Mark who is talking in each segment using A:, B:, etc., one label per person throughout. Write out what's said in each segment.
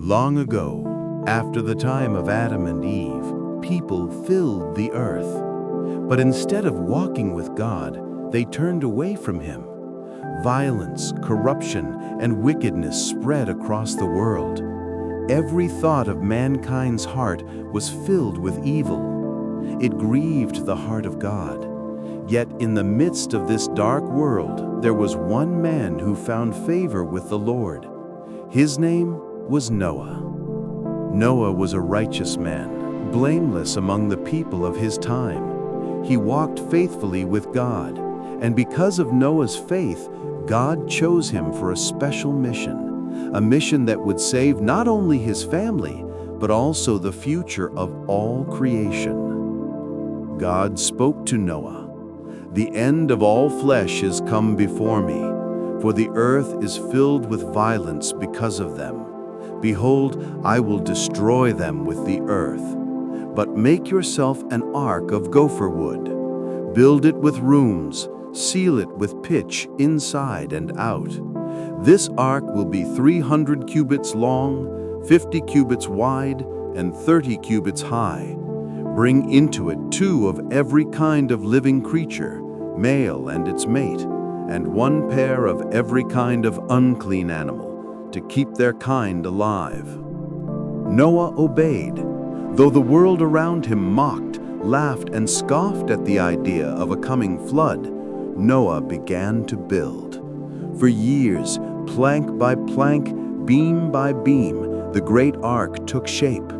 A: Long ago, after the time of Adam and Eve, people filled the earth. But instead of walking with God, they turned away from Him. Violence, corruption, and wickedness spread across the world. Every thought of mankind's heart was filled with evil. It grieved the heart of God. Yet in the midst of this dark world, there was one man who found favor with the Lord. His name was Noah. Noah was a righteous man, blameless among the people of his time. He walked faithfully with God, and because of Noah's faith, God chose him for a special mission, a mission that would save not only his family, but also the future of all creation. God spoke to Noah, "The end of all flesh is come before me, for the earth is filled with violence because of them. Behold, I will destroy them with the earth. But make yourself an ark of gopher wood. Build it with rooms, seal it with pitch inside and out. This ark will be 300 cubits long, 50 cubits wide, and 30 cubits high. Bring into it 2 of every kind of living creature, male and its mate, and 1 pair of every kind of unclean animal, to keep their kind alive." Noah obeyed. Though the world around him mocked, laughed, and scoffed at the idea of a coming flood, Noah began to build. For years, plank by plank, beam by beam, the great ark took shape.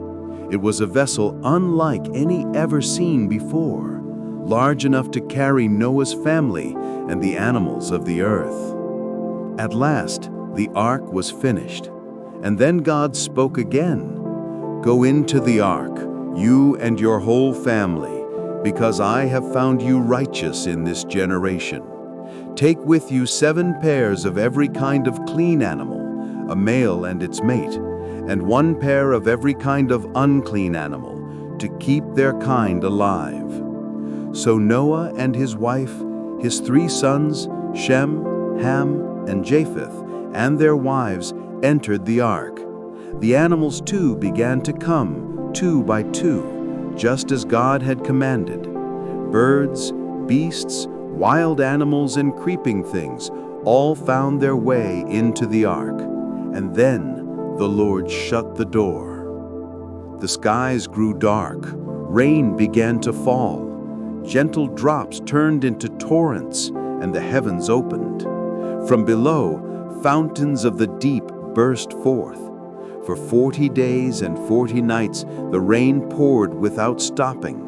A: It was a vessel unlike any ever seen before, large enough to carry Noah's family and the animals of the earth. At last, the ark was finished, and then God spoke again. "Go into the ark, you and your whole family, because I have found you righteous in this generation. Take with you 7 pairs of every kind of clean animal, a male and its mate, and 1 pair of every kind of unclean animal, to keep their kind alive." So Noah and his wife, his 3 sons, Shem, Ham, and Japheth, and their wives entered the ark. The animals too began to come, 2 by 2, just as God had commanded. Birds, beasts, wild animals, and creeping things all found their way into the ark. And then the Lord shut the door. The skies grew dark, rain began to fall. Gentle drops turned into torrents, and the heavens opened. From below, fountains of the deep burst forth. For 40 days and 40 nights the rain poured without stopping.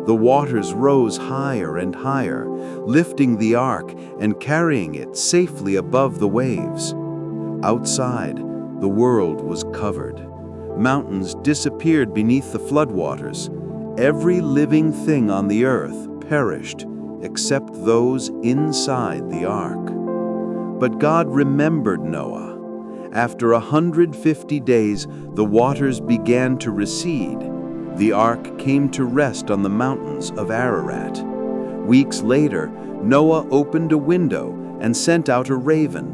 A: The waters rose higher and higher, lifting the ark and carrying it safely above the waves. Outside, the world was covered. Mountains disappeared beneath the floodwaters. Every living thing on the earth perished, except those inside the ark. But God remembered Noah. After 150 days, the waters began to recede. The ark came to rest on the mountains of Ararat. Weeks later, Noah opened a window and sent out a raven,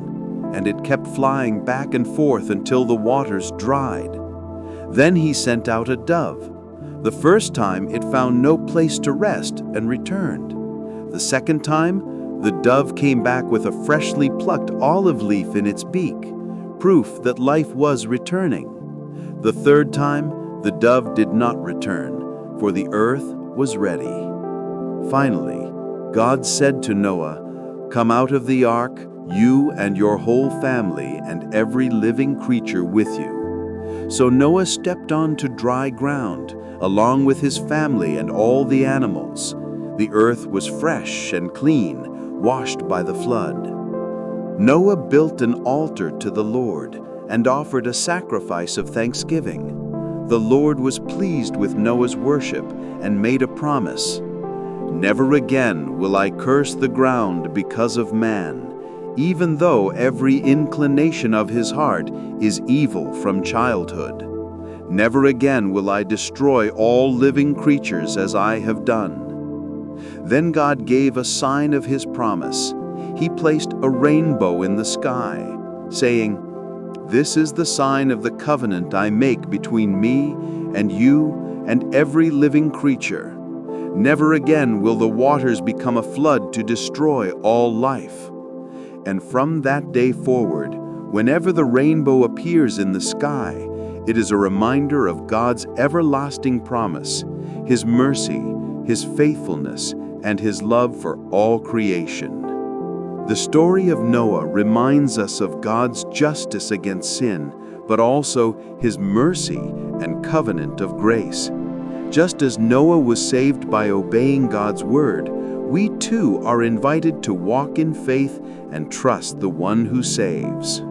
A: and it kept flying back and forth until the waters dried. Then he sent out a dove. The first time it found no place to rest and returned. The second time, the dove came back with a freshly plucked olive leaf in its beak, proof that life was returning. The third time, the dove did not return, for the earth was ready. Finally, God said to Noah, "Come out of the ark, you and your whole family and every living creature with you." So Noah stepped onto dry ground, along with his family and all the animals. The earth was fresh and clean, washed by the flood. Noah built an altar to the Lord and offered a sacrifice of thanksgiving. The Lord was pleased with Noah's worship and made a promise. "Never again will I curse the ground because of man, even though every inclination of his heart is evil from childhood. Never again will I destroy all living creatures as I have done." Then God gave a sign of his promise. He placed a rainbow in the sky, saying, "This is the sign of the covenant I make between me and you and every living creature. Never again will the waters become a flood to destroy all life." And from that day forward, whenever the rainbow appears in the sky, it is a reminder of God's everlasting promise, His mercy, His faithfulness, and His love for all creation. The story of Noah reminds us of God's justice against sin, but also His mercy and covenant of grace. Just as Noah was saved by obeying God's word, we too are invited to walk in faith and trust the one who saves.